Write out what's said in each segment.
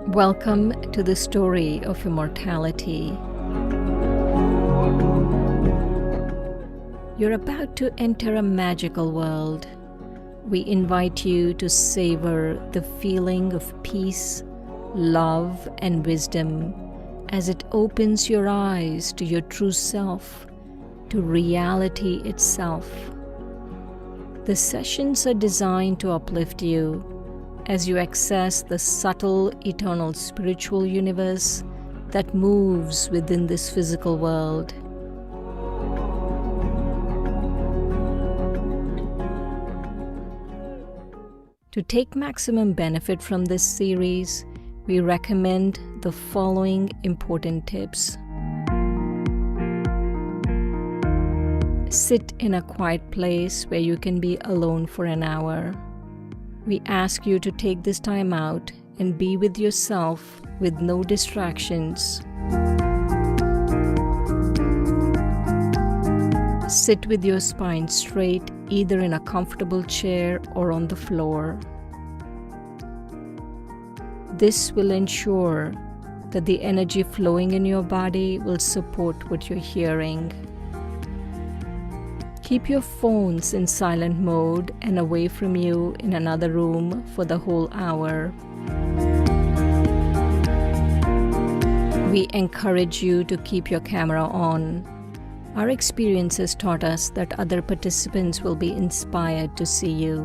Welcome to the story of immortality. You're about to enter a magical world. We invite you to savor the feeling of peace, love, and wisdom as it opens your eyes to your true self, to reality itself. The sessions are designed to uplift you as you access the subtle, eternal spiritual universe that moves within this physical world. To take maximum benefit from this series, we recommend the following important tips. Sit in a quiet place where you can be alone for an hour. We ask you to take this time out and be with yourself with no distractions. Sit with your spine straight, either in a comfortable chair or on the floor. This will ensure that the energy flowing in your body will support what you're hearing. Keep your phones in silent mode and away from you in another room for the whole hour. We encourage you to keep your camera on. Our experience has taught us that other participants will be inspired to see you.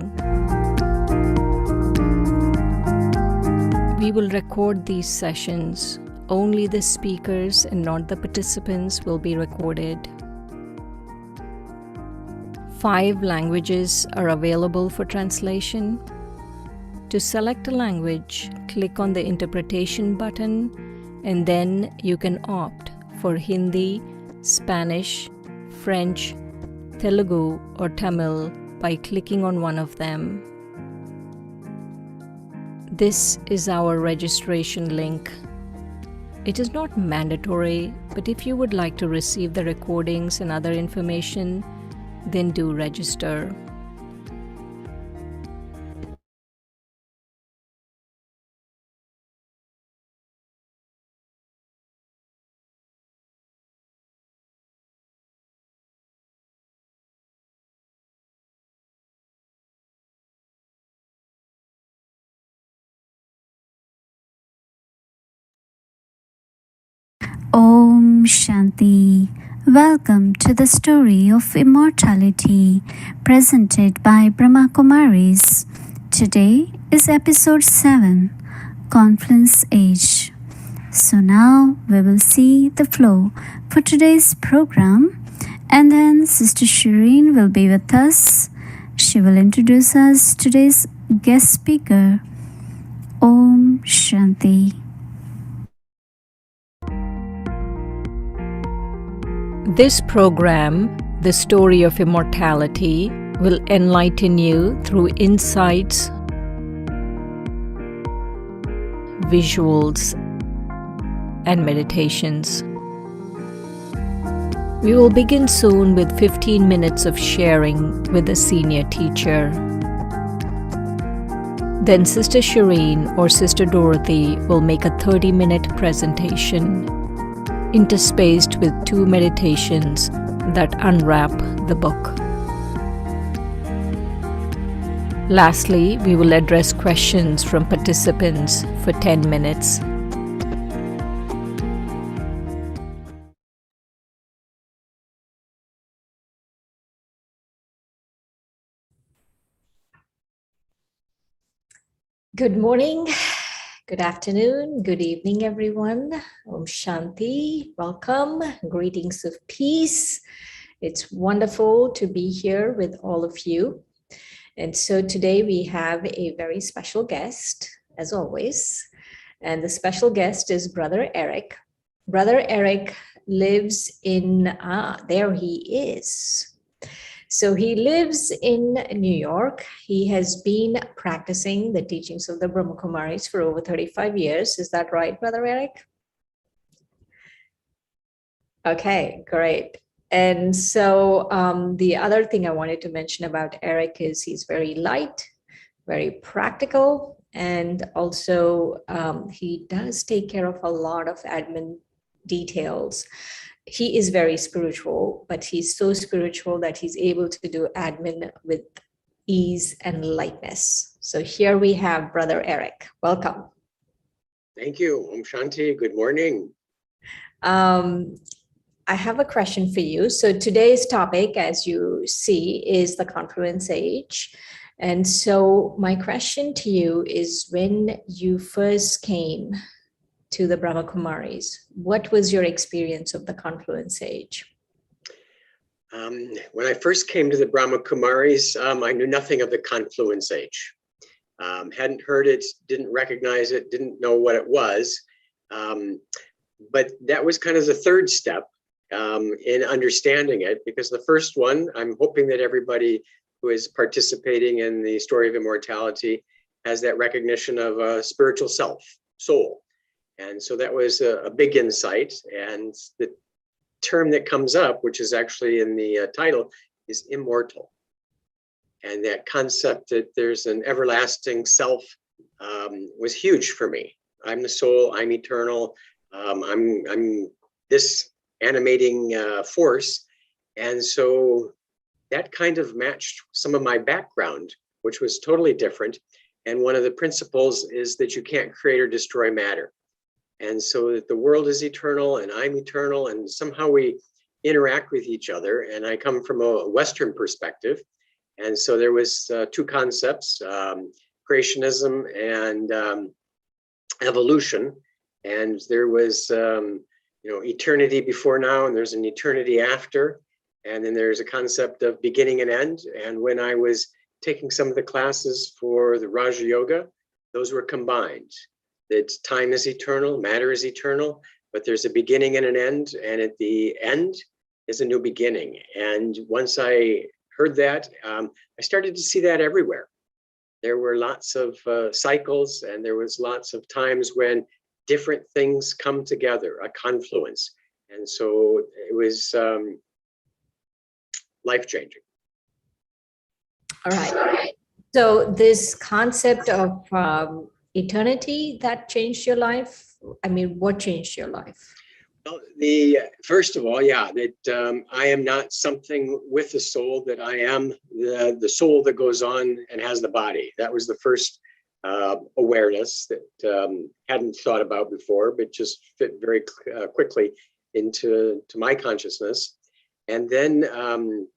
We will record these sessions. Only the speakers and not the participants will be recorded. 5 languages are available for translation. To select a language, click on the interpretation button, and then you can opt for Hindi, Spanish, French, Telugu, or Tamil by clicking on one of them. This is our registration link. It is not mandatory, but if you would like to receive the recordings and other information, then do register. Om Shanti. Welcome to the story of immortality presented by Brahma Kumaris. Today is episode 7, Confluence Age. So now we will see the flow for today's program, and then Sister Shireen will be with us. She will introduce us today's guest speaker. Om Shanti. This program, The Story of Immortality, will enlighten you through insights, visuals, and meditations. We will begin soon with 15 minutes of sharing with a senior teacher. Then Sister Shireen or Sister Dorothy will make a 30-minute presentation, interspaced with 2 meditations that unwrap the book. Lastly, we will address questions from participants for 10 minutes. Good morning, good afternoon, good evening, everyone. Om Shanti, welcome, greetings of peace. It's wonderful to be here with all of you. And so today we have a very special guest, as always. And the special guest is Brother Eric. Brother Eric lives in, there he is. So he lives in New York. He has been practicing the teachings of the Brahma Kumaris for over 35 years. Is that right, Brother Eric? Okay, great. And so the other thing I wanted to mention about Eric is he's very light, very practical, And also, he does take care of a lot of admin details. He is very spiritual, but he's so spiritual that he's able to do admin with ease and lightness. So here we have Brother Eric. Welcome. Thank you. Om Shanti. Good morning. I have a question for you. So today's topic, as you see, is the confluence age. And so my question to you is, when you first came to the Brahma Kumaris, what was your experience of the confluence age? When I first came to the Brahma Kumaris, I knew nothing of the confluence age. Hadn't heard it, didn't recognize it, didn't know what it was. But that was kind of the third step in understanding it, because the first one, I'm hoping that everybody who is participating in the story of immortality has that recognition of a spiritual self, soul. And so that was a big insight. And the term that comes up, which is actually in the title, is immortal. And that concept that there's an everlasting self was huge for me. I'm the soul, I'm eternal, I'm this animating force. And so that kind of matched some of my background, which was totally different. And one of the principles is that you can't create or destroy matter. And so that the world is eternal and I'm eternal, and somehow we interact with each other. And I come from a Western perspective. And so there was two concepts, creationism and evolution. And there was, eternity before now, and there's an eternity after. And then there's a concept of beginning and end. And when I was taking some of the classes for the Raja Yoga, those were combined. That time is eternal, matter is eternal, but there's a beginning and an end. And at the end is a new beginning. And once I heard that, I started to see that everywhere. There were lots of cycles, and there was lots of times when different things come together, a confluence. And so it was life-changing. All right. So this concept of eternity, that changed your life? I mean, what changed your life? Well, first of all, that I am not something with the soul, that I am the soul that goes on and has the body. That was the first awareness that hadn't thought about before, but just fit very quickly into my consciousness. And then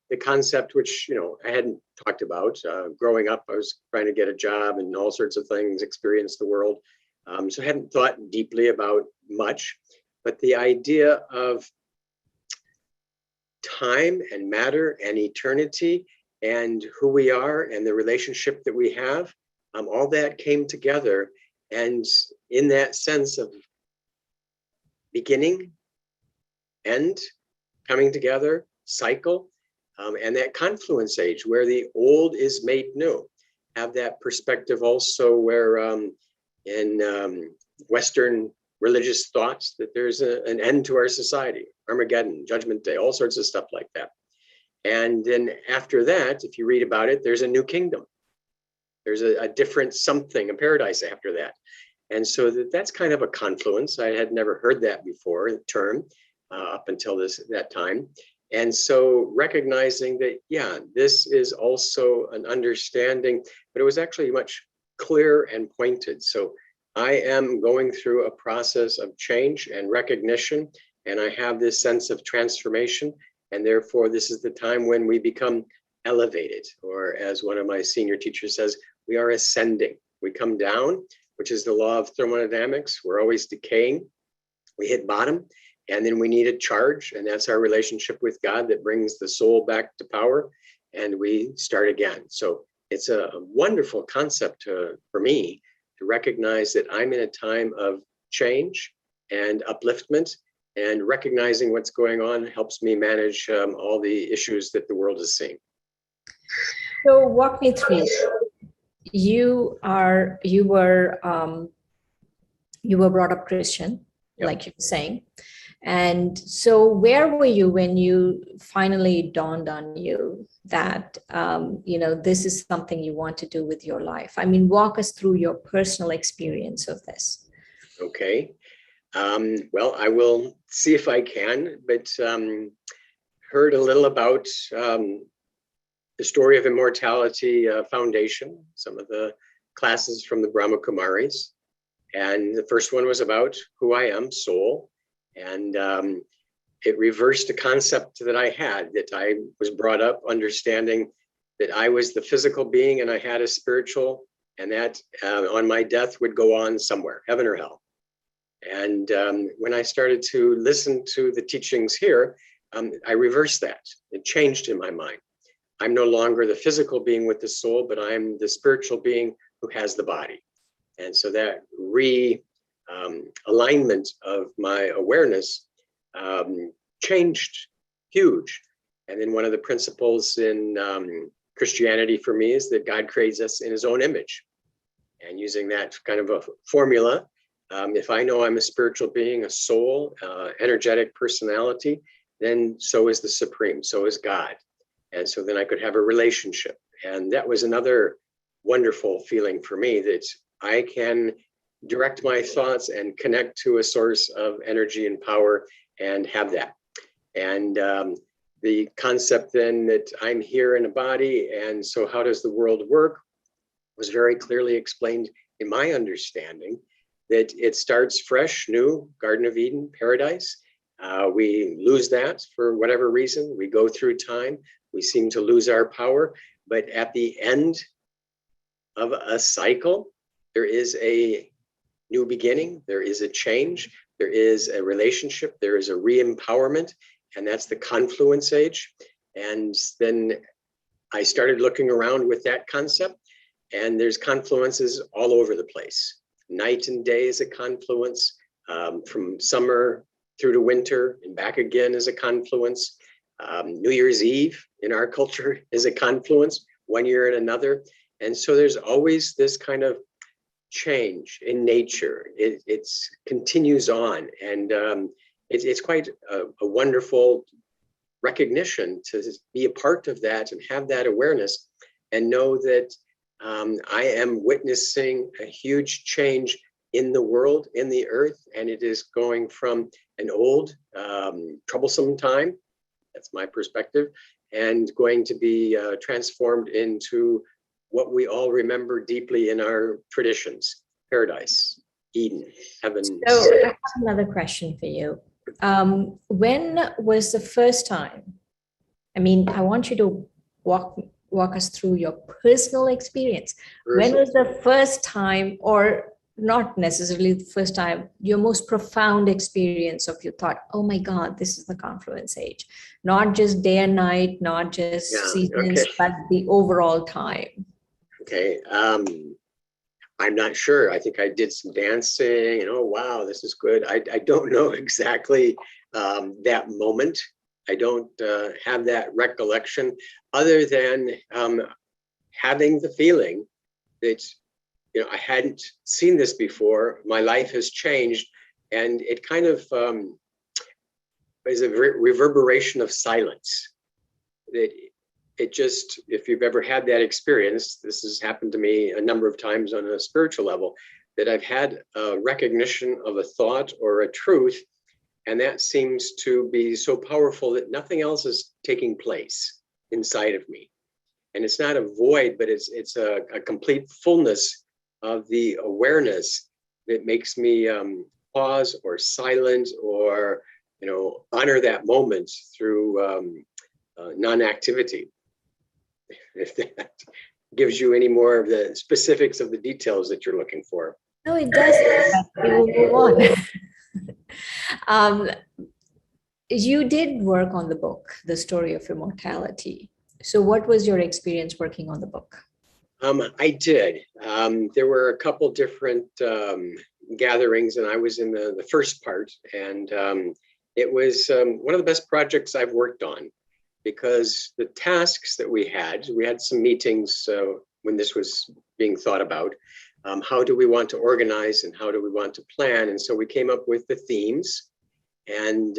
the concept, which I hadn't talked about growing up, I was trying to get a job and all sorts of things, experience the world. So I hadn't thought deeply about much. But the idea of time and matter and eternity and who we are and the relationship that we have, all that came together. And in that sense of beginning, end, coming together, cycle, and that confluence age where the old is made new. Have that perspective also where in Western religious thoughts that there's an end to our society, Armageddon, Judgment Day, all sorts of stuff like that. And then after that, if you read about it, there's a new kingdom. There's a different something, a paradise after that. And so that's kind of a confluence. I had never heard that before, the term, up until that time. And so recognizing that, this is also an understanding, but it was actually much clearer and pointed. So I am going through a process of change and recognition, and I have this sense of transformation. And therefore, this is the time when we become elevated, or as one of my senior teachers says, we are ascending. We come down, which is the law of thermodynamics. We're always decaying. We hit bottom, and then we need a charge, and that's our relationship with God that brings the soul back to power, and we start again. So it's a wonderful concept for me to recognize that I'm in a time of change and upliftment, and recognizing what's going on helps me manage all the issues that the world is seeing. So walk me through. You were brought up Christian, Yep. like you're saying, And so where were you when you finally dawned on you that, this is something you want to do with your life? I mean, walk us through your personal experience of this. Okay. Well, I will see if I can, but heard a little about the Story of Immortality Foundation, some of the classes from the Brahma Kumaris. And the first one was about who I am, soul. And it reversed a concept that I had, that I was brought up understanding that I was the physical being and I had a spiritual, and that on my death would go on somewhere, heaven or hell. And when I started to listen to the teachings here, I reversed that. It changed in my mind. I'm no longer the physical being with the soul, but I'm the spiritual being who has the body. And so that alignment of my awareness changed huge. And then one of the principles in Christianity for me is that God creates us in his own image. And using that kind of a formula, if I know I'm a spiritual being, a soul, energetic personality, then so is the Supreme, so is God. And so then I could have a relationship. And that was another wonderful feeling for me, that I can direct my thoughts and connect to a source of energy and power and have that. And the concept then that I'm here in a body, and so how does the world work, was very clearly explained in my understanding, that it starts fresh, new, Garden of Eden, paradise. We lose that for whatever reason. We go through time. We seem to lose our power. But at the end of a cycle, there is a new beginning. There is a change. There is a relationship. There is a re-empowerment. And that's the confluence age. And then I started looking around with that concept. And there's confluences all over the place. Night and day is a confluence, from summer through to winter and back again is a confluence. New Year's Eve in our culture is a confluence, one year and another. And so there's always this kind of change in nature. It continues on. And it's quite a wonderful recognition to be a part of that and have that awareness and know that I am witnessing a huge change in the world, in the earth, and it is going from an old, troublesome time, that's my perspective, and going to be transformed into what we all remember deeply in our traditions, paradise, Eden, heaven. So I have another question for you. When was the first time? I mean, I want you to walk us through your personal experience. When was the first time, or not necessarily the first time, your most profound experience of you thought, oh my God, this is the confluence age? Not just day and night, not just seasons, but the overall time. Okay. I'm not sure. I think I did some dancing and, oh, wow, this is good. I don't know exactly that moment. I don't have that recollection, other than having the feeling that, I hadn't seen this before. My life has changed, and it kind of is a reverberation of silence. That it just, if you've ever had that experience, this has happened to me a number of times on a spiritual level, that I've had a recognition of a thought or a truth, and that seems to be so powerful that nothing else is taking place inside of me. And it's not a void, but it's a complete fullness of the awareness that makes me pause or silent or, honor that moment through non-activity. If that gives you any more of the specifics of the details that you're looking for. No, it does. We will move on. You did work on the book, The Story of Immortality. So what was your experience working on the book? I did. There were a couple different gatherings, and I was in the first part. And it was one of the best projects I've worked on, because the tasks that we had some meetings when this was being thought about. How do we want to organize and how do we want to plan? And so we came up with the themes. and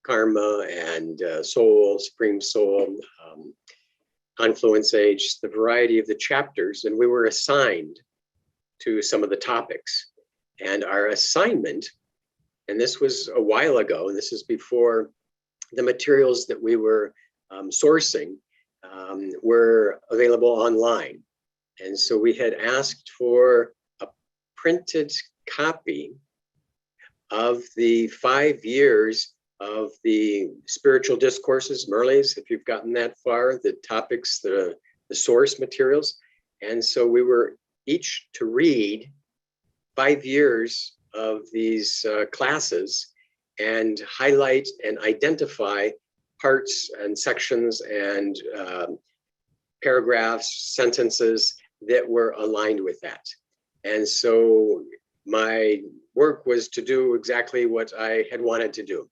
karma and soul, supreme soul, confluence age, the variety of the chapters, and we were assigned to some of the topics. And our assignment, and this was a while ago, and this is before the materials that we were sourcing were available online. And so we had asked for a printed copy of the 5 years of the spiritual discourses, Merle's, if you've gotten that far, the topics, the source materials. And so we were each to read 5 years of these classes and highlight and identify parts and sections and paragraphs, sentences that were aligned with that. And so my work was to do exactly what I had wanted to do.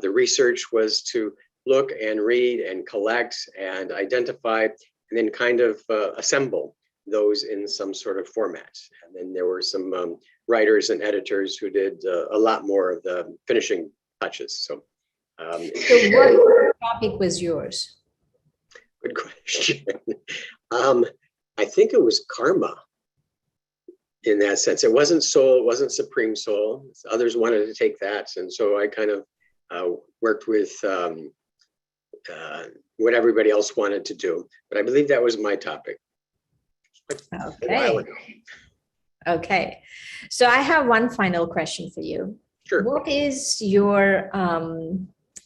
The research was to look and read and collect and identify and then kind of assemble those in some sort of format. And then there were some writers and editors who did a lot more of the finishing touches. So what topic was yours? Good question. I think it was karma in that sense. It wasn't soul, it wasn't supreme soul. Others wanted to take that. And so I kind of worked with what everybody else wanted to do. But I believe that was my topic. Okay. Okay. So I have one final question for you. Sure. What is your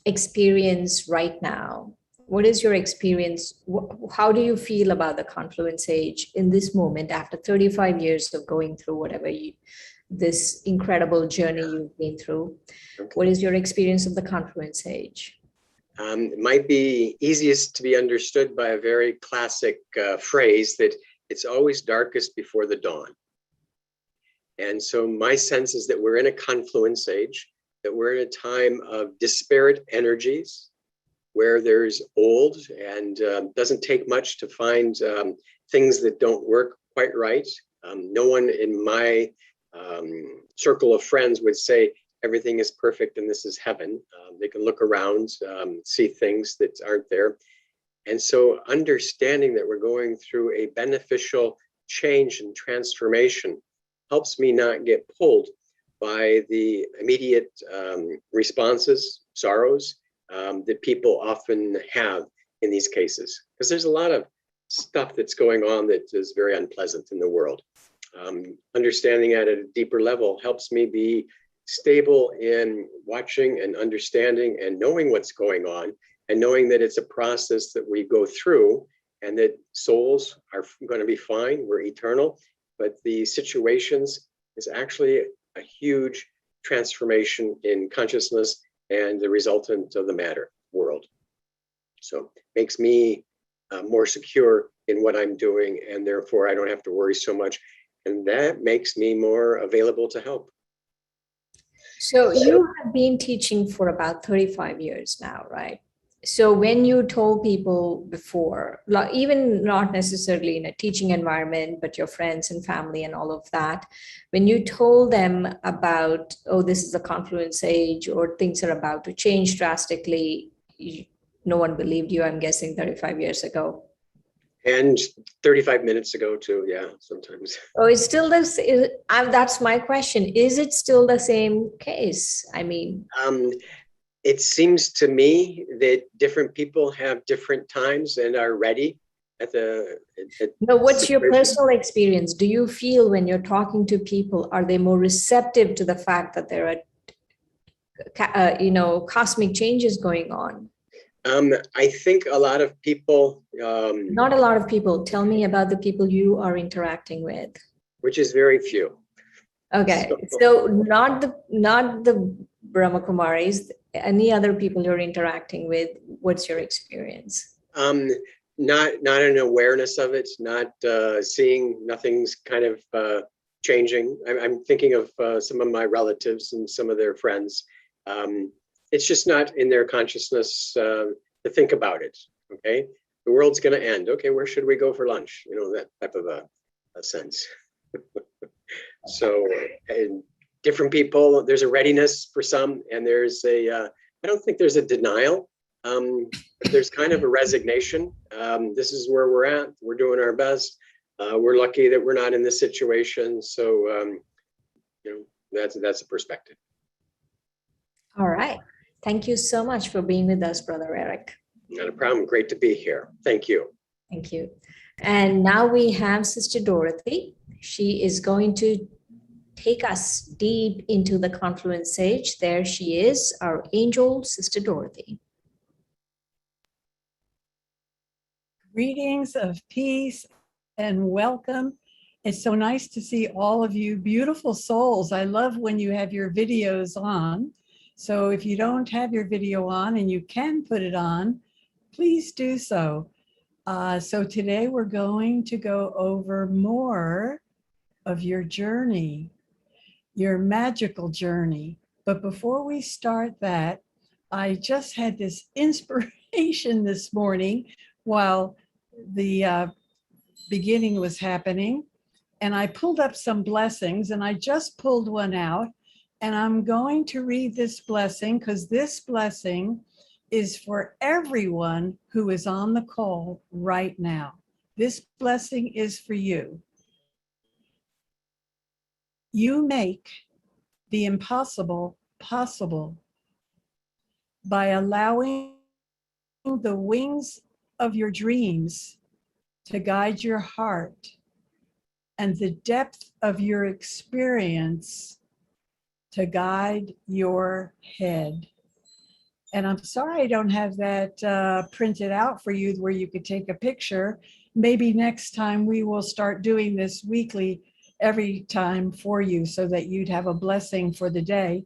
experience right now? What is your experience? How do you feel about the confluence age in this moment after 35 years of going through whatever this incredible journey you've been through? Okay. What is your experience of the confluence age? It might be easiest to be understood by a very classic phrase that it's always darkest before the dawn. And so my sense is that we're in a confluence age, that we're in a time of disparate energies, where there's old and doesn't take much to find things that don't work quite right. No one in my circle of friends would say everything is perfect and this is heaven. They can look around, see things that aren't there. And so understanding that we're going through a beneficial change and transformation helps me not get pulled by the immediate responses, sorrows, that people often have in these cases. Because there's a lot of stuff that's going on that is very unpleasant in the world. Understanding at a deeper level helps me be stable in watching and understanding and knowing what's going on, and knowing that it's a process that we go through and that souls are going to be fine, we're eternal, but the situations is actually a huge transformation in consciousness and the resultant of the matter world. So makes me more secure in what I'm doing, and therefore I don't have to worry so much. And that makes me more available to help. So you have been teaching for about 35 years now, right? So when you told people before, even not necessarily in a teaching environment, but your friends and family and all of that, when you told them about, oh, this is the confluence age or things are about to change drastically, no one believed you, I'm guessing 35 years ago. And 35 minutes ago too, yeah, sometimes. Oh, it's still this. That's my question. Is it still the same case? I mean, it seems to me that different people have different times and are ready at the. No, what's your personal experience? Do you feel when you're talking to people, are they more receptive to the fact that there are, cosmic changes going on? I think a lot of people. Not a lot of people. Tell me about the people you are interacting with. Which is very few. Okay, so not the Brahma Kumaris. Any other people you're interacting with? What's your experience? Not an awareness of it. Not seeing nothing's kind of changing. I'm thinking of some of my relatives and some of their friends. It's just not in their consciousness to think about it. Okay, the world's going to end. Okay, where should we go for lunch? That type of a sense. So, and different people, there's a readiness for some, and there's I don't think there's a denial, but there's kind of a resignation. This is where we're at. We're doing our best. We're lucky that we're not in this situation. So, that's a perspective. All right. Thank you so much for being with us, Brother Eric. Not a problem. Great to be here. Thank you. Thank you. And now we have Sister Dorothy. She is going to take us deep into the confluence age. There she is, our angel, Sister Dorothy. Greetings of peace and welcome. It's so nice to see all of you beautiful souls. I love when you have your videos on. So if you don't have your video on and you can put it on, please do so. So today we're going to go over more of your journey, your magical journey. But before we start that, I just had this inspiration this morning while the beginning was happening. And I pulled up some blessings, and I just pulled one out. And I'm going to read this blessing because this blessing is for everyone who is on the call right now. This blessing is for you. You make the impossible possible by allowing the wings of your dreams to guide your heart and the depth of your experience to guide your head. And I'm sorry I don't have that printed out for you where you could take a picture. Maybe next time we will start doing this weekly every time for you so that you'd have a blessing for the day,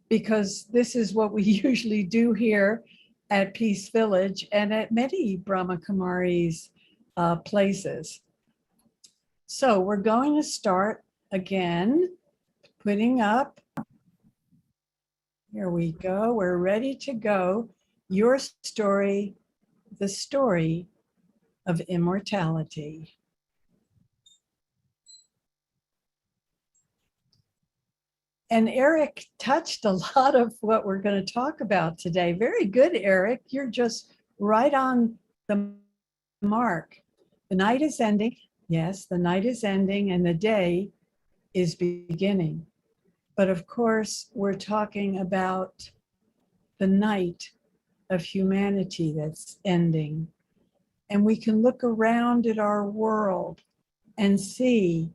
because this is what we usually do here at Peace Village and at many Brahma Kumaris places. So we're going to start again, putting up. Here we go. We're ready to go. Your story, the story of immortality. And Eric touched a lot of what we're going to talk about today. Very good, Eric. You're just right on the mark. The night is ending. Yes, the night is ending and the day is beginning. But of course, we're talking about the night of humanity that's ending. And we can look around at our world and see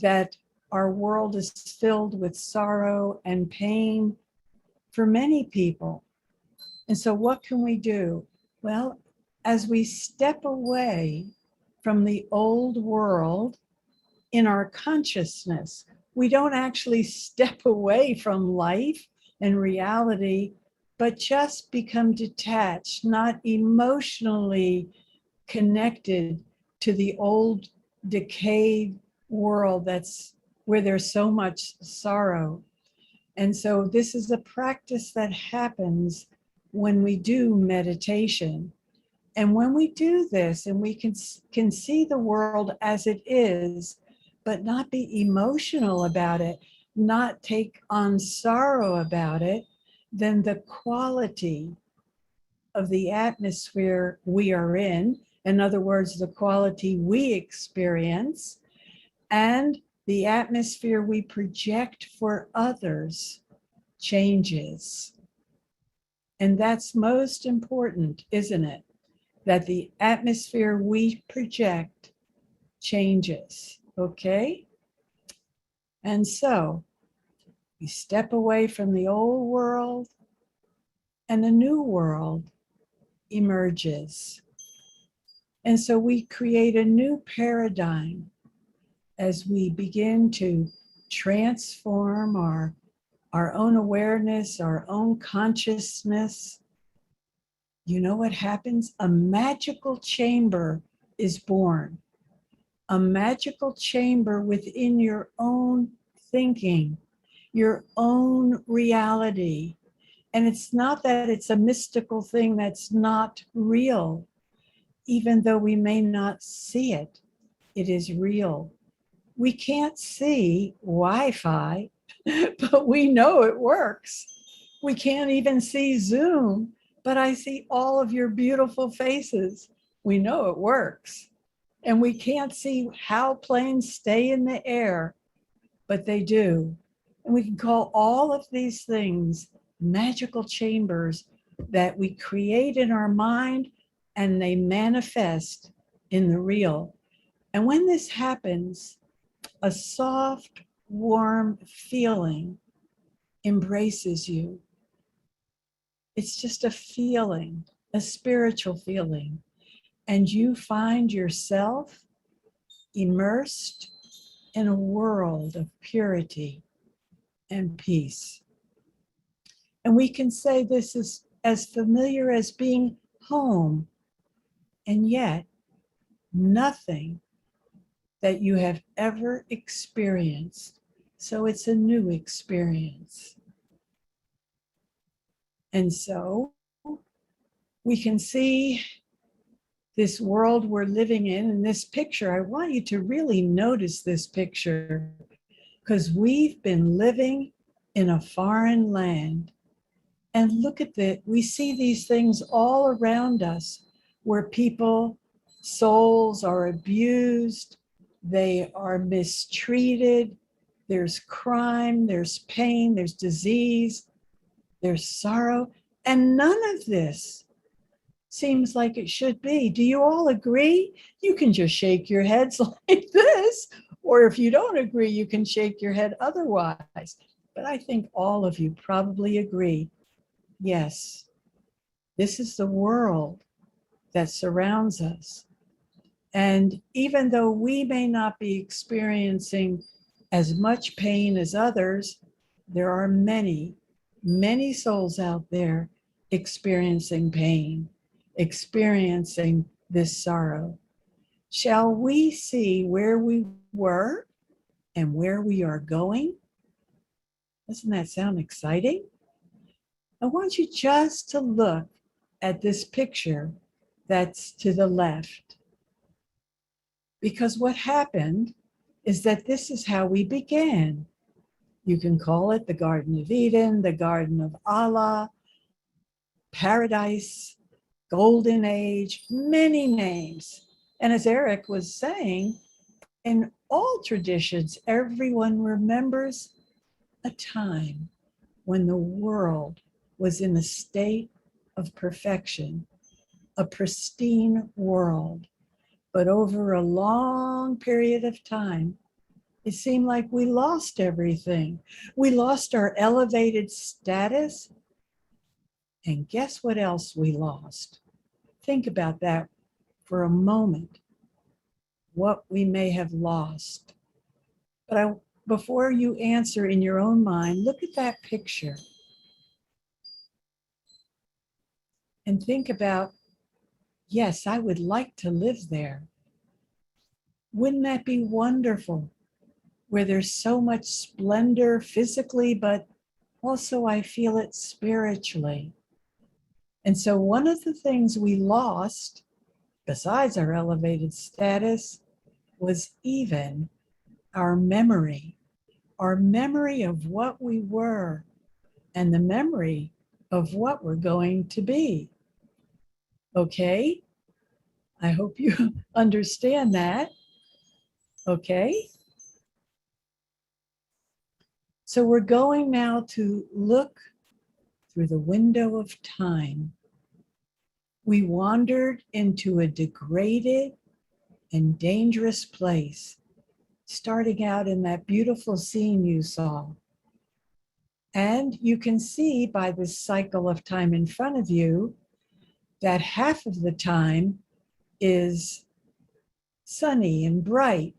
that our world is filled with sorrow and pain for many people. And so what can we do? Well, as we step away from the old world in our consciousness, we don't actually step away from life and reality, but just become detached, not emotionally connected to the old decayed world that's where there's so much sorrow. And so this is a practice that happens when we do meditation. And when we do this and we can see the world as it is, but not be emotional about it, not take on sorrow about it, then the quality of the atmosphere we are in other words, the quality we experience, and the atmosphere we project for others changes. And that's most important, isn't it? That the atmosphere we project changes, okay? And so we step away from the old world and a new world emerges. And so we create a new paradigm as we begin to transform our own awareness, our own consciousness. You know what happens? A magical chamber is born. A magical chamber within your own thinking, your own reality. And it's not that it's a mystical thing that's not real. Even though we may not see it, it is real. We can't see Wi-Fi, but we know it works. We can't even see Zoom, but I see all of your beautiful faces. We know it works. And we can't see how planes stay in the air, but they do. And we can call all of these things magical chambers that we create in our mind and they manifest in the real. And when this happens, a soft, warm feeling embraces you. It's just a feeling, a spiritual feeling. And you find yourself immersed in a world of purity and peace. And we can say this is as familiar as being home, and yet nothing that you have ever experienced. So it's a new experience. And so we can see this world we're living in this picture. I want you to really notice this picture because we've been living in a foreign land. And look at that. We see these things all around us where people, souls are abused, they are mistreated, there's crime, there's pain, there's disease, there's sorrow, and none of this seems like it should be. Do you all agree? You can just shake your heads like this, or if you don't agree, you can shake your head otherwise. But I think all of you probably agree. Yes, this is the world that surrounds us. And even though we may not be experiencing as much pain as others, there are many, many souls out there experiencing pain, experiencing this sorrow. Shall we see where we were and where we are going? Doesn't that sound exciting? I want you just to look at this picture that's to the left. Because what happened is that this is how we began. You can call it the Garden of Eden, the Garden of Allah, Paradise, Golden Age, many names. And as Eric was saying, in all traditions, everyone remembers a time when the world was in a state of perfection, a pristine world. But over a long period of time, it seemed like we lost everything. We lost our elevated status. And guess what else we lost? Think about that for a moment, what we may have lost. But before you answer in your own mind, look at that picture and think about, yes, I would like to live there. Wouldn't that be wonderful? Where there's so much splendor physically, but also I feel it spiritually. And so one of the things we lost, besides our elevated status, was even our memory of what we were and the memory of what we're going to be. Okay? I hope you understand that. Okay? So we're going now to look through the window of time. We wandered into a degraded and dangerous place, starting out in that beautiful scene you saw. And you can see by this cycle of time in front of you that half of the time is sunny and bright,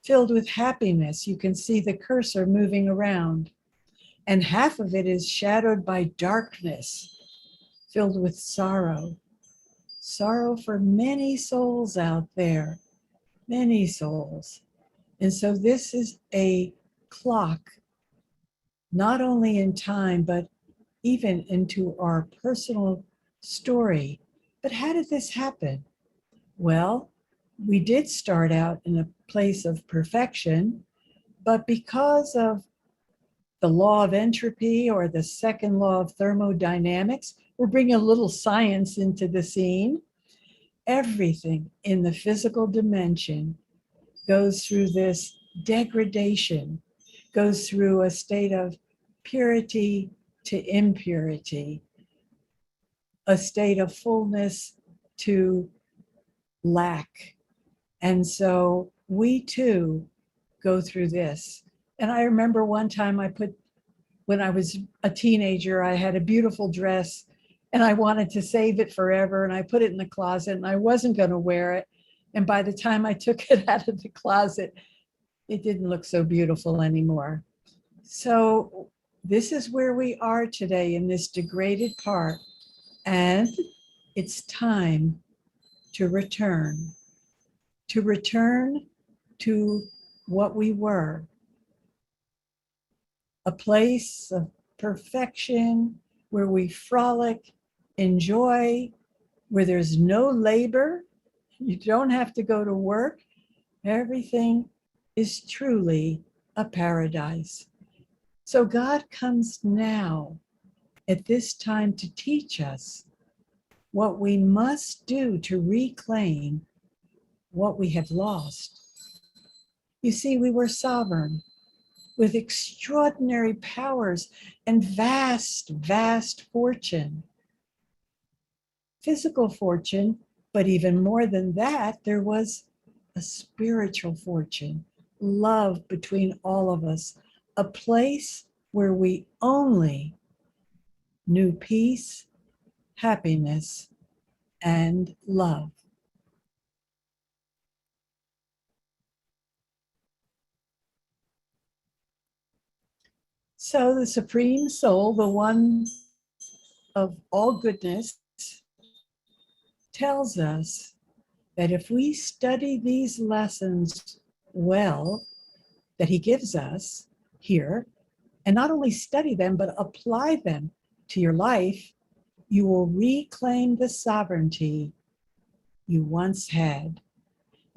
filled with happiness. You can see the cursor moving around. And half of it is shadowed by darkness, filled with sorrow. Sorrow for many souls out there, many souls. And so this is a clock, not only in time, but even into our personal story. But how did this happen? Well, we did start out in a place of perfection, but because of the law of entropy or the second law of thermodynamics. We're bringing a little science into the scene. Everything in the physical dimension goes through this degradation, goes through a state of purity to impurity, a state of fullness to lack. And so we too go through this. And I remember one time when I was a teenager, I had a beautiful dress and I wanted to save it forever. And I put it in the closet and I wasn't going to wear it. And by the time I took it out of the closet, it didn't look so beautiful anymore. So this is where we are today in this degraded part. And it's time to return to what we were, a place of perfection where we frolic, enjoy, where there's no labor. You don't have to go to work. Everything is truly a paradise. So God comes now at this time to teach us what we must do to reclaim what we have lost. You see, we were sovereign with extraordinary powers and vast, vast fortune. Physical fortune, but even more than that, there was a spiritual fortune, love between all of us, a place where we only knew peace, happiness, and love. So the Supreme Soul, the one of all goodness, tells us that if we study these lessons well, that he gives us here, and not only study them, but apply them to your life, you will reclaim the sovereignty you once had.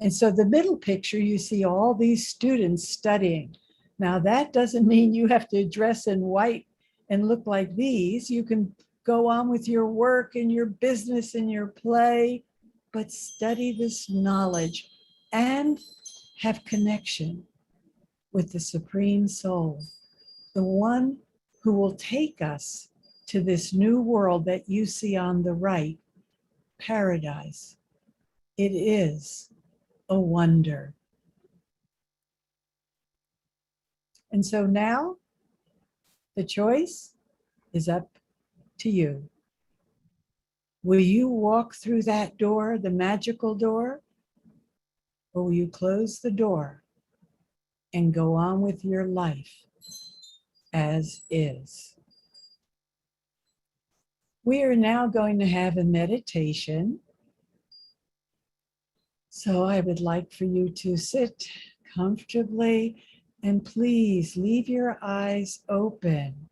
And so the middle picture, you see all these students studying. Now that doesn't mean you have to dress in white and look like these. You can go on with your work and your business and your play, but study this knowledge and have connection with the Supreme Soul, the one who will take us to this new world that you see on the right, paradise. It is a wonder. And so now the choice is up to you. Will you walk through that door, the magical door, or will you close the door and go on with your life as is? We are now going to have a meditation. So I would like for you to sit comfortably and please leave your eyes open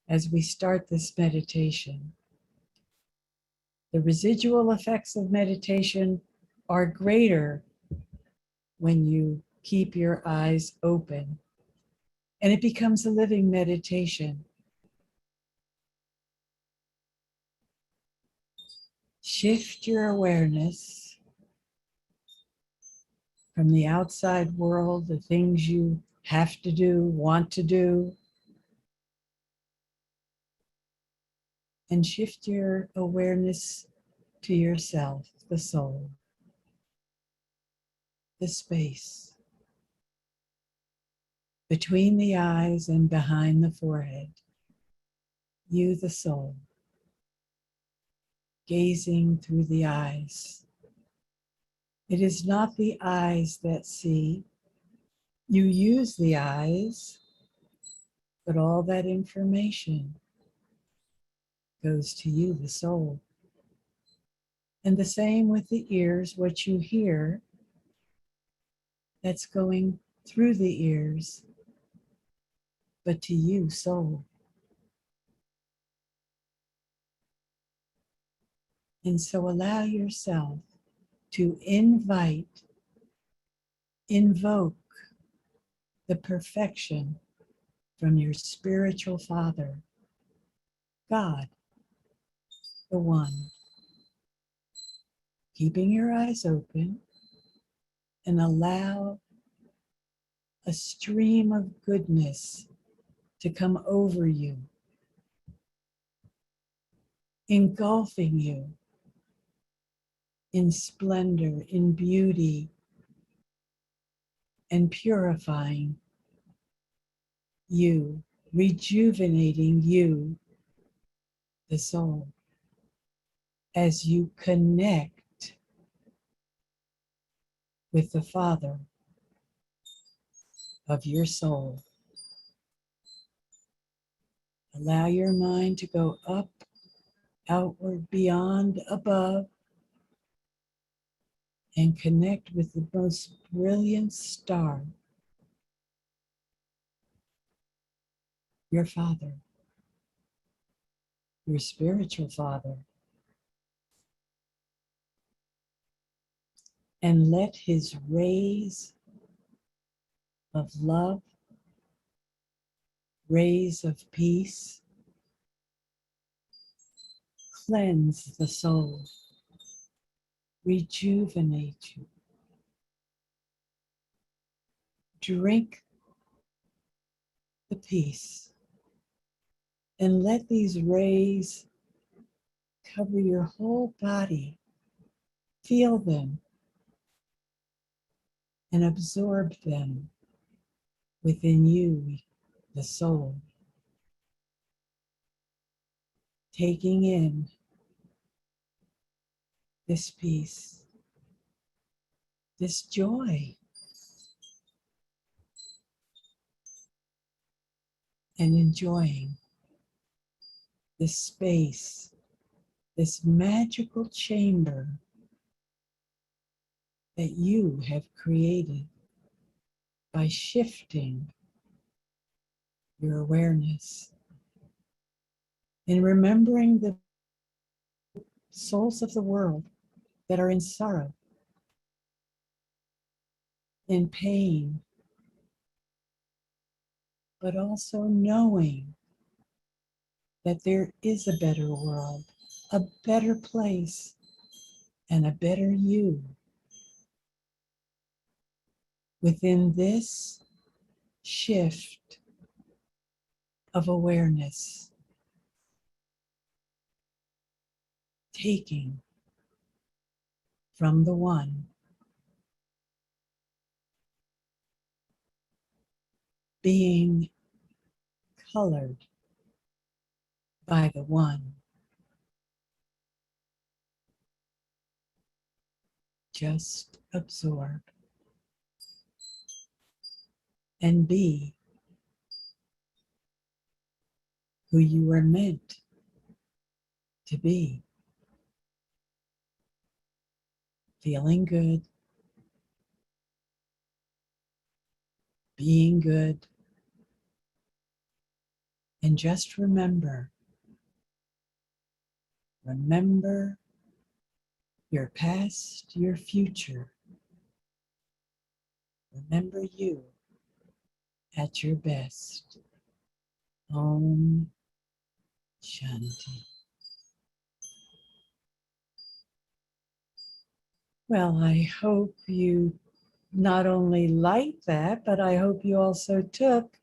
as we start this meditation. The residual effects of meditation are greater when you keep your eyes open, and it becomes a living meditation. Shift your awareness from the outside world, the things you have to do, want to do, and shift your awareness to yourself, the soul, the space between the eyes and behind the forehead. You, the soul, gazing through the eyes. It is not the eyes that see. You use the eyes, but all that information goes to you, the soul. And the same with the ears, what you hear, that's going through the ears, but to you, soul. And so allow yourself to invoke the perfection from your spiritual father, God, the One. Keeping your eyes open, and allow a stream of goodness to come over you, engulfing you in splendor, in beauty, and purifying you, rejuvenating you, the soul, as you connect with the Father of your soul. Allow your mind to go up, outward, beyond, above, and connect with the most brilliant star, your Father, your spiritual Father. And let his rays of love, rays of peace, cleanse the soul, rejuvenate you. Drink the peace, and let these rays cover your whole body. Feel them and absorb them within you, the soul. Taking in this peace, this joy, and enjoying this space, this magical chamber that you have created by shifting your awareness and remembering the souls of the world that are in sorrow, in pain, but also knowing that there is a better world, a better place, and a better you within this shift of awareness, taking from the One, being colored by the One. Just absorb and be who you were meant to be. Feeling good, being good, and just remember your past, your future. Remember you at your best. Om Shanti. Well, I hope you not only liked that, but I hope you also took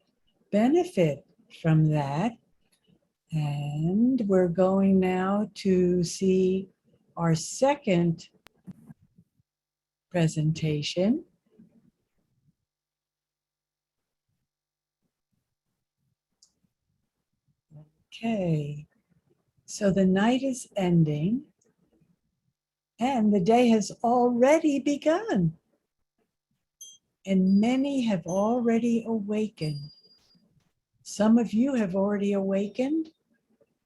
benefit from that. And we're going now to see our second presentation. Okay, so the night is ending and the day has already begun. And many have already awakened. Some of you have already awakened,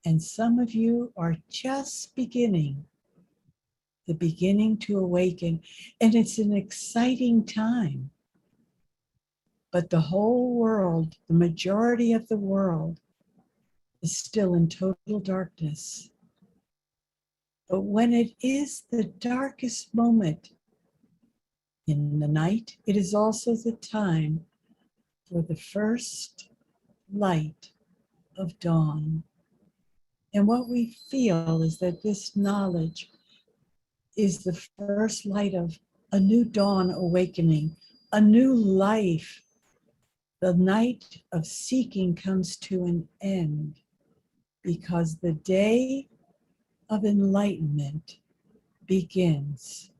and some of you are just beginning to awaken. And it's an exciting time. But the whole world, the majority of the world, is still in total darkness. But when it is the darkest moment in the night, it is also the time for the first light of dawn. And what we feel is that this knowledge is the first light of a new dawn awakening, a new life. The night of seeking comes to an end because the day of enlightenment begins.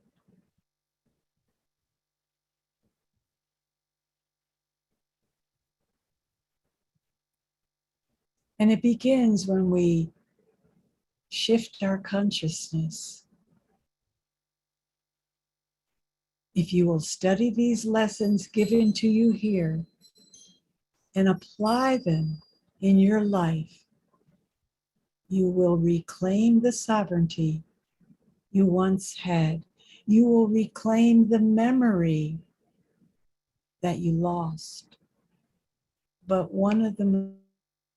And it begins when we shift our consciousness. If you will study these lessons given to you here and apply them in your life, you will reclaim the sovereignty you once had. You will reclaim the memory that you lost. But one of the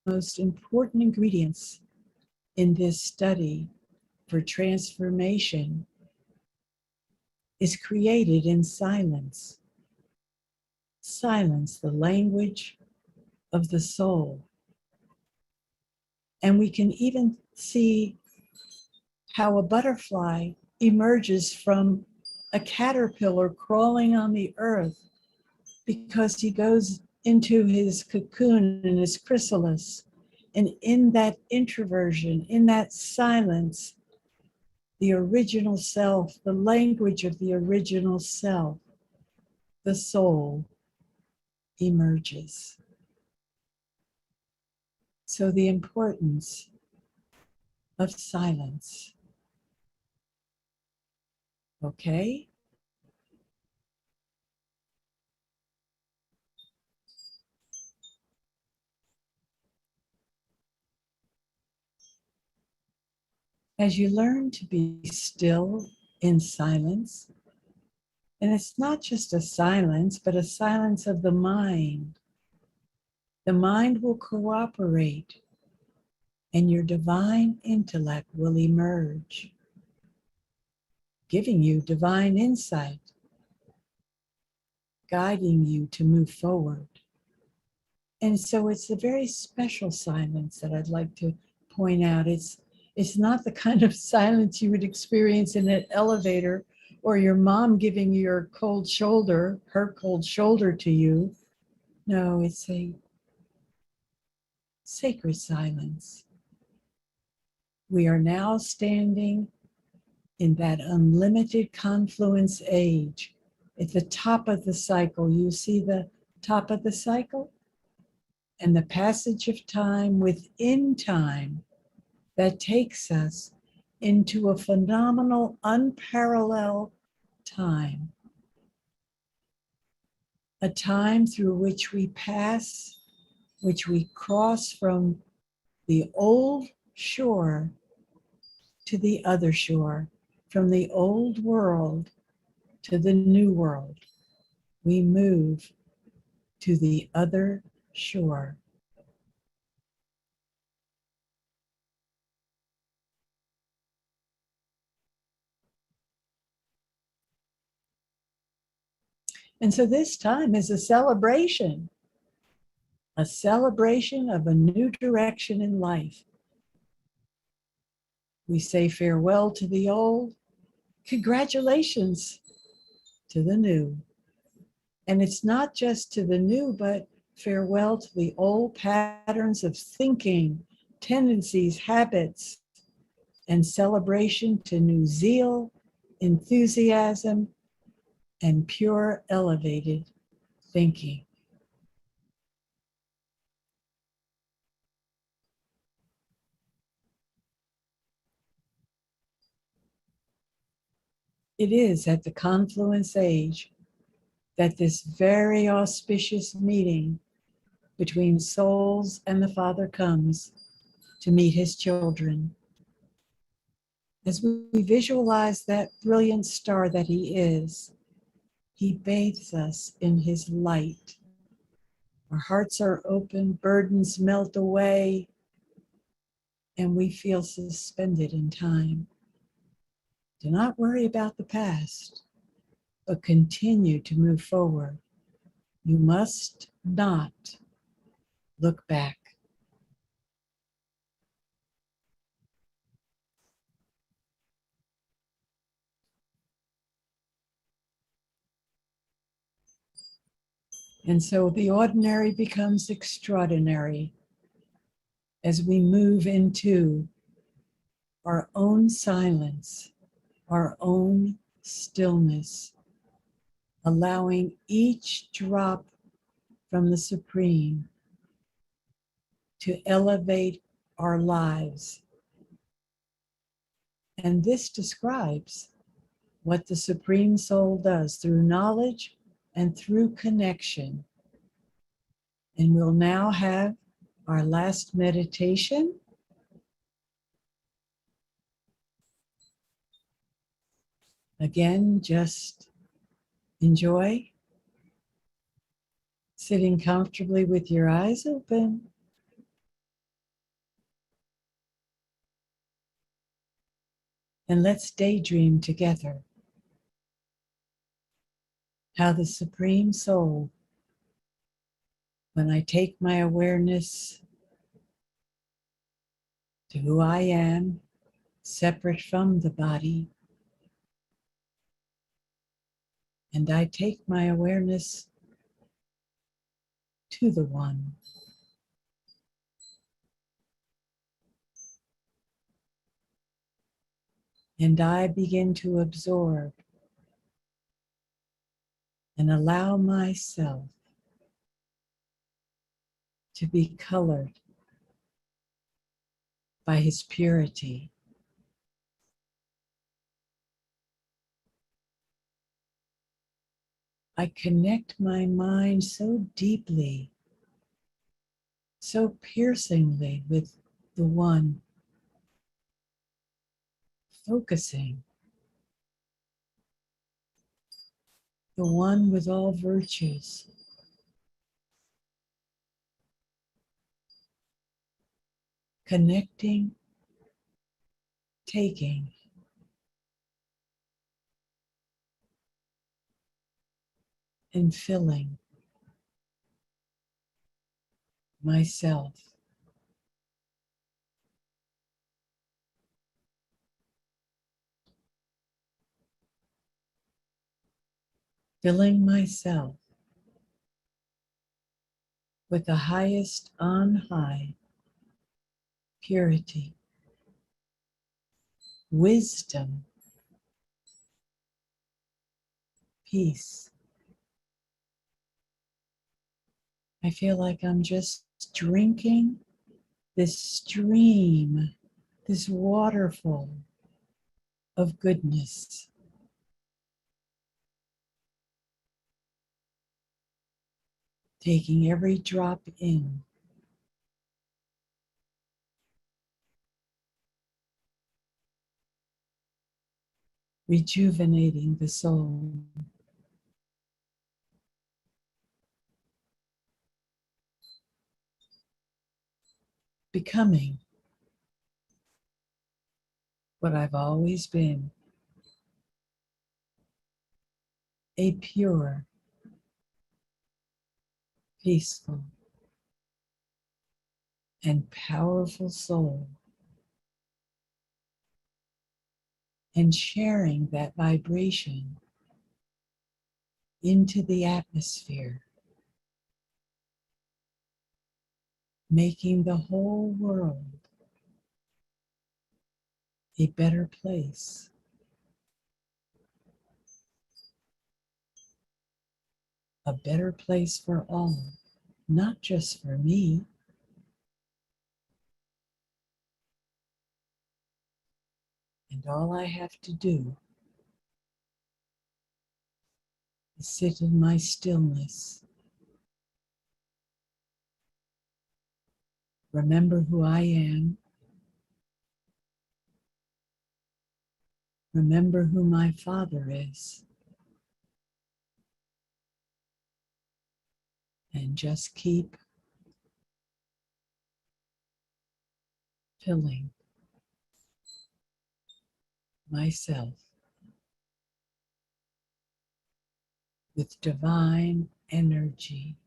most important ingredients in this study for transformation is created in silence. Silence, the language of the soul. And we can even see how a butterfly emerges from a caterpillar crawling on the earth because he goes into his cocoon and his chrysalis. And in that introversion, in that silence, the original self, the language of the original self, the soul emerges. So the importance of silence. Okay? As you learn to be still in silence, and it's not just a silence, but a silence of the mind will cooperate and your divine intellect will emerge, giving you divine insight, guiding you to move forward. And so it's a very special silence that I'd like to point out. It's not the kind of silence you would experience in an elevator or your mom giving you her cold shoulder to you. No, it's a sacred silence. We are now standing in that unlimited confluence age. At the top of the cycle, you see the top of the cycle? And the passage of time within time that takes us into a phenomenal, unparalleled time. A time through which we pass, which we cross from the old shore to the other shore, from the old world to the new world. We move to the other shore. And so this time is a celebration of a new direction in life. We say farewell to the old, congratulations to the new. And it's not just to the new, but farewell to the old patterns of thinking, tendencies, habits, and celebration to new zeal, enthusiasm, and pure elevated thinking. It is at the confluence age that this very auspicious meeting between souls and the Father comes to meet his children. As we visualize that brilliant star that he is, he bathes us in his light. Our hearts are open, burdens melt away, and we feel suspended in time. Do not worry about the past, but continue to move forward. You must not look back. And so the ordinary becomes extraordinary as we move into our own silence, our own stillness, allowing each drop from the Supreme to elevate our lives. And this describes what the Supreme Soul does through knowledge and through connection. And we'll now have our last meditation. Again, just enjoy sitting comfortably with your eyes open. And let's daydream together how the Supreme Soul, when I take my awareness to who I am, separate from the body, and I take my awareness to the One. And I begin to absorb and allow myself to be colored by His purity. I connect my mind so deeply, so piercingly with the One, focusing, the One with all virtues. Connecting, taking, and filling myself. Filling myself with the highest on high purity, wisdom, peace. I feel like I'm just drinking this stream, this waterfall of goodness. Taking every drop in, rejuvenating the soul. Becoming what I've always been, a pure, peaceful, and powerful soul, and sharing that vibration into the atmosphere, making the whole world a better place. A better place for all, not just for me. And all I have to do is sit in my stillness, remember who I am, remember who my Father is, and just keep filling myself with divine energy,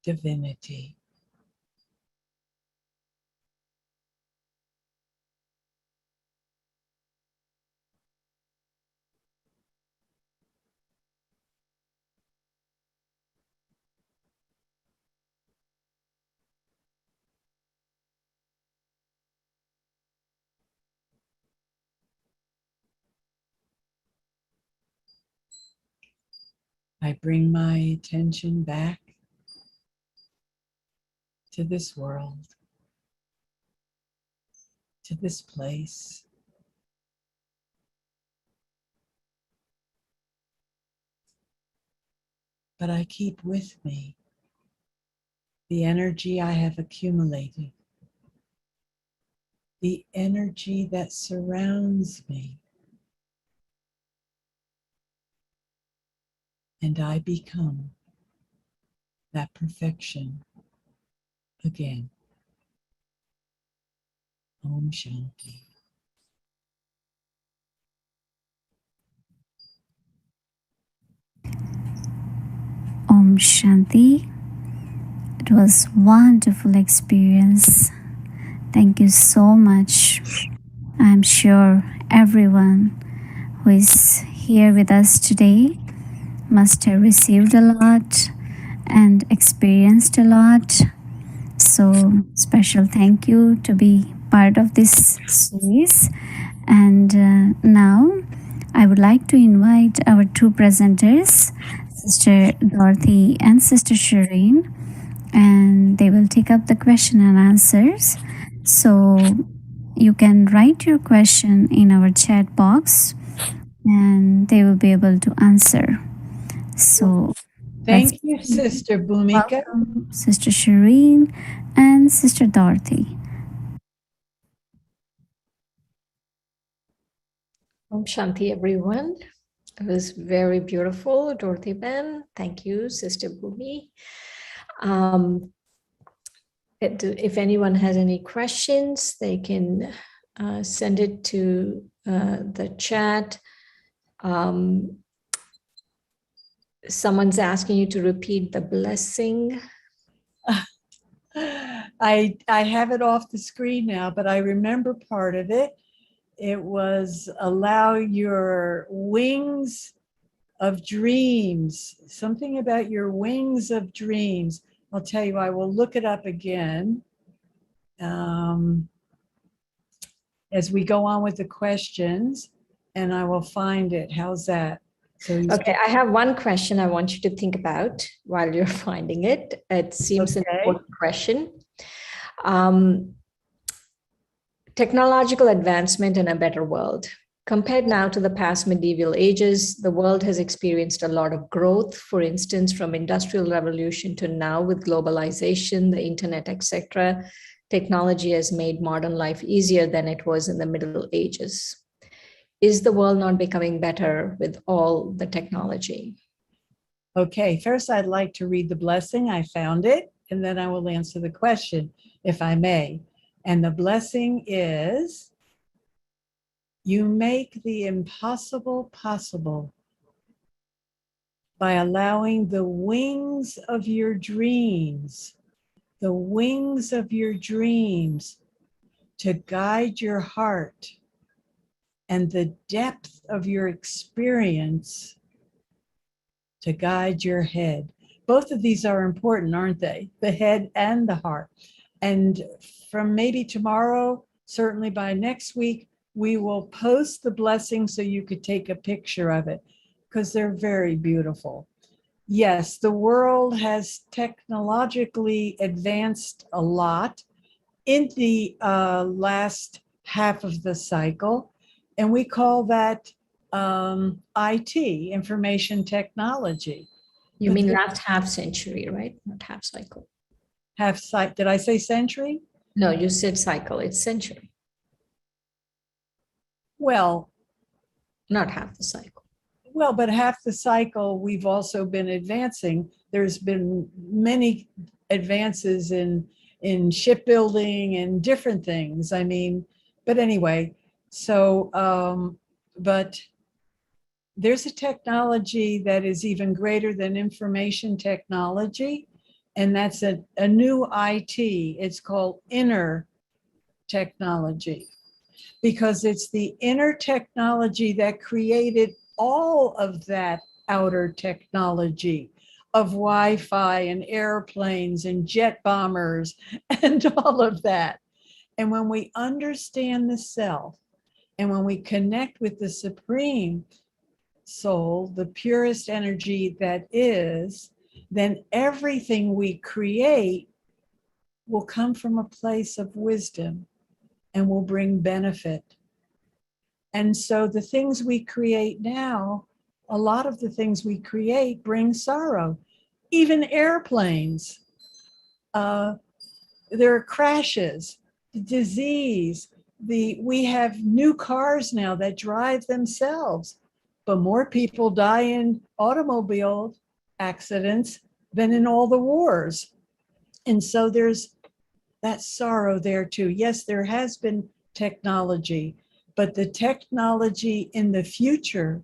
divinity. I bring my attention back to this world, to this place. But I keep with me the energy I have accumulated, the energy that surrounds me. And I become that perfection again. Om Shanti. Om Shanti. It was wonderful experience. Thank you so much. I'm sure everyone who is here with us today must have received a lot and experienced a lot. So special thank you to be part of this series. And now I would like to invite our two presenters, Sister Dorothy and Sister Shireen, and they will take up the question and answers. So you can write your question in our chat box and they will be able to answer. So Thank you, Sister Bhumika. welcome Sister Shireen and Sister Dorothy. Om Shanti, everyone. It was very beautiful, Dorothy Ben. Thank you, Sister Bhumi. If anyone has any questions, they can send it to the chat. Someone's asking you to repeat the blessing. I have it off the screen now, but I remember part of it. It was allow your wings of dreams, something about your wings of dreams. I'll tell you, I will look it up again as we go on with the questions, and I will find it. How's that? So Okay, I have one question I want you to think about while you're finding it. It seems an important question. Technological advancement in a better world. Compared now to the past medieval ages, the world has experienced a lot of growth. For instance, from industrial revolution to now with globalization, the internet, etc., technology has made modern life easier than it was in the Middle Ages. Is the world not becoming better with all the technology? Okay, first I'd like to read the blessing. I found it, and then I will answer the question, if I may. And the blessing is, you make the impossible possible by allowing the wings of your dreams, the wings of your dreams to guide your heart, and the depth of your experience to guide your head. Both of these are important, aren't they? The head and the heart. And from maybe tomorrow, certainly by next week, we will post the blessing so you could take a picture of it because they're very beautiful. Yes, the world has technologically advanced a lot in the last half of the cycle, and we call that IT, information technology. You mean last half century, right? Not half cycle. Did I say century? No, you said cycle. It's century. Well, not half the cycle. Well, but half the cycle we've also been advancing. There's been many advances in shipbuilding and different things. I mean, but anyway, so but there's a technology that is even greater than information technology, And that's a new IT. It's called inner technology, because it's the inner technology that created all of that outer technology of Wi-Fi and airplanes and jet bombers and all of that. And when we understand the self, and when we connect with the supreme soul, the purest energy that is, then everything we create will come from a place of wisdom and will bring benefit. And so the things we create now, a lot of the things we create bring sorrow. Even airplanes, there are crashes, disease. We have new cars now that drive themselves, but more people die in automobile accidents than in all the wars. And so there's that sorrow there too. Yes, there has been technology, but the technology in the future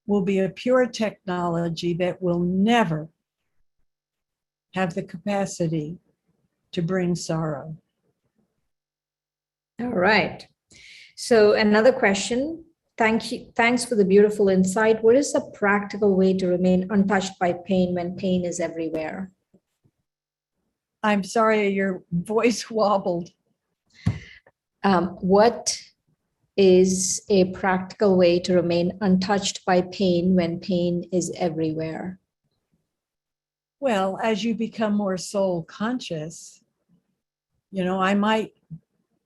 will be a pure technology that will never have the capacity to bring sorrow. All right. So another question. Thanks for the beautiful insight. What is a practical way to remain untouched by pain when pain is everywhere? I'm sorry, your voice wobbled. What is a practical way to remain untouched by pain when pain is everywhere? Well, as you become more soul conscious, I might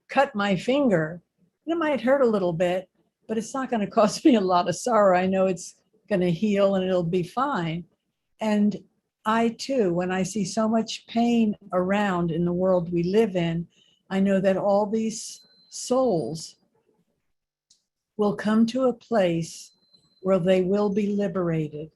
cut my finger. It might hurt a little bit, but it's not going to cause me a lot of sorrow. I know it's going to heal and it'll be fine. And I too, when I see so much pain around in the world we live in, I know that all these souls will come to a place where they will be liberated.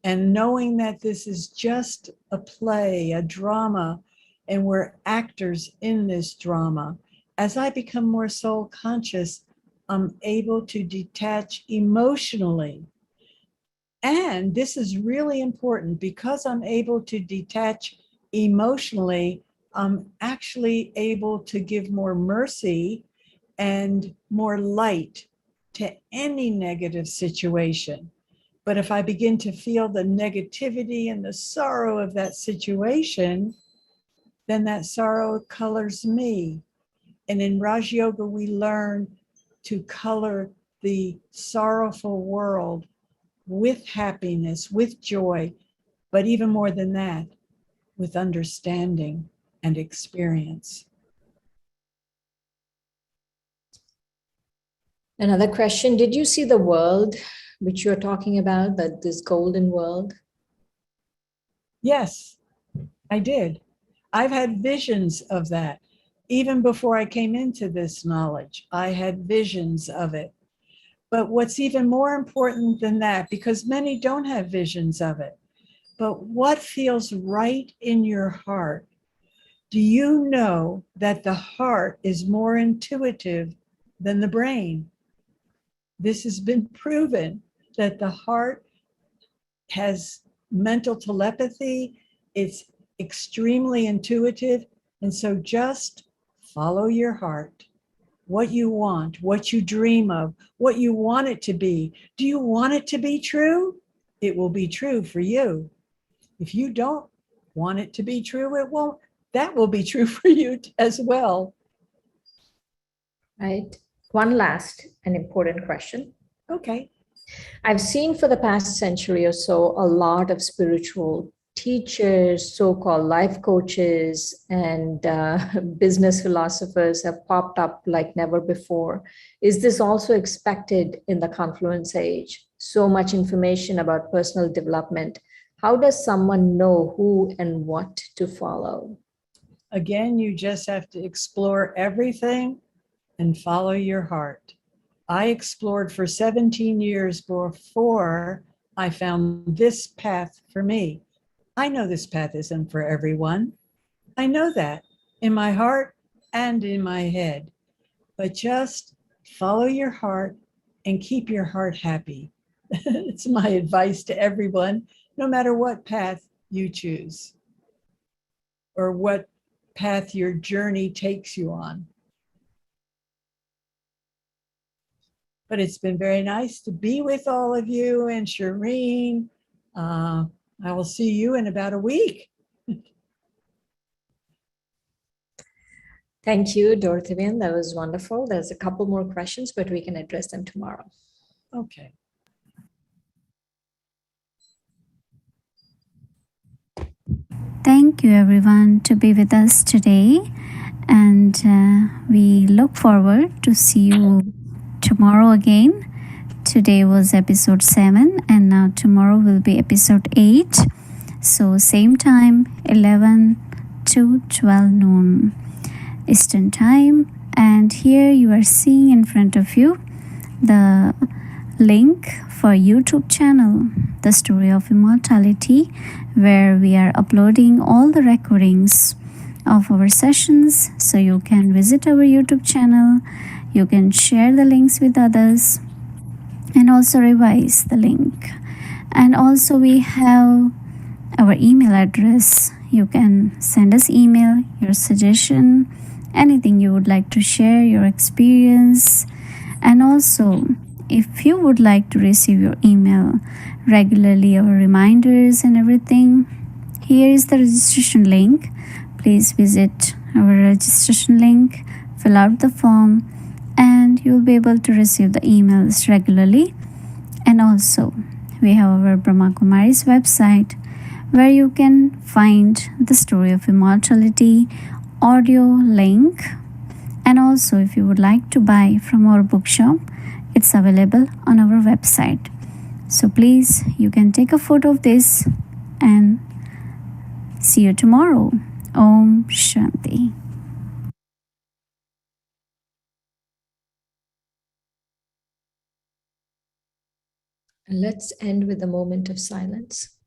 And knowing that this is just a play, a drama, and we're actors in this drama, as I become more soul conscious, I'm able to detach emotionally. And this is really important, because I'm able to detach emotionally, I'm actually able to give more mercy and more light to any negative situation. But if I begin to feel the negativity and the sorrow of that situation, then that sorrow colors me. And in Raj Yoga, we learn to color the sorrowful world with happiness, with joy, but even more than that, with understanding and experience. Another question. Did you see the world which you're talking about, that this golden world? Yes, I did. I've had visions of that. Even before I came into this knowledge, I had visions of it. But what's even more important than that, because many don't have visions of it, but what feels right in your heart? Do you know that the heart is more intuitive than the brain? This has been proven, that the heart has mental telepathy. It's extremely intuitive. And so just follow your heart. What you want, what you dream of, what you want it to be. Do you want it to be true? It will be true for you. If you don't want it to be true, it won't. That will be true for you as well. Right. One last and important question. Okay. I've seen for the past century or so a lot of spiritual teachers, so-called life coaches, and business philosophers have popped up like never before. Is this also expected in the confluence age? So much information about personal development. How does someone know who and what to follow? Again, you just have to explore everything and follow your heart. I explored for 17 years before I found this path for me. I know this path isn't for everyone. I know that in my heart and in my head. But just follow your heart and keep your heart happy. It's my advice to everyone, no matter what path you choose. or what path your journey takes you on. But it's been very nice to be with all of you, and Shireen, I will see you in about a week. Thank you, Dorothy. That was wonderful. There's a couple more questions, but we can address them tomorrow. Okay. Thank you everyone to be with us today, and we look forward to see you tomorrow again. Today was episode 7 and now tomorrow will be episode 8. So same time, 11 to 12 noon Eastern time, and here you are seeing in front of you the link for YouTube channel, The Story of Immortality, where we are uploading all the recordings of our sessions. So you can visit our YouTube channel, you can share the links with others, and also revise the link. And also we have our email address. You can send us email, your suggestion, anything you would like to share, your experience. And also, if you would like to receive your email regularly, our reminders and everything, here is the registration link. Please visit our registration link, fill out the form, and you'll be able to receive the emails regularly. And also, we have our Brahma Kumari's website, where you can find the Story of Immortality audio link. And also, if you would like to buy from our bookshop, it's available on our website. So please, you can take a photo of this, and see you tomorrow. Om Shanti. And let's end with a moment of silence.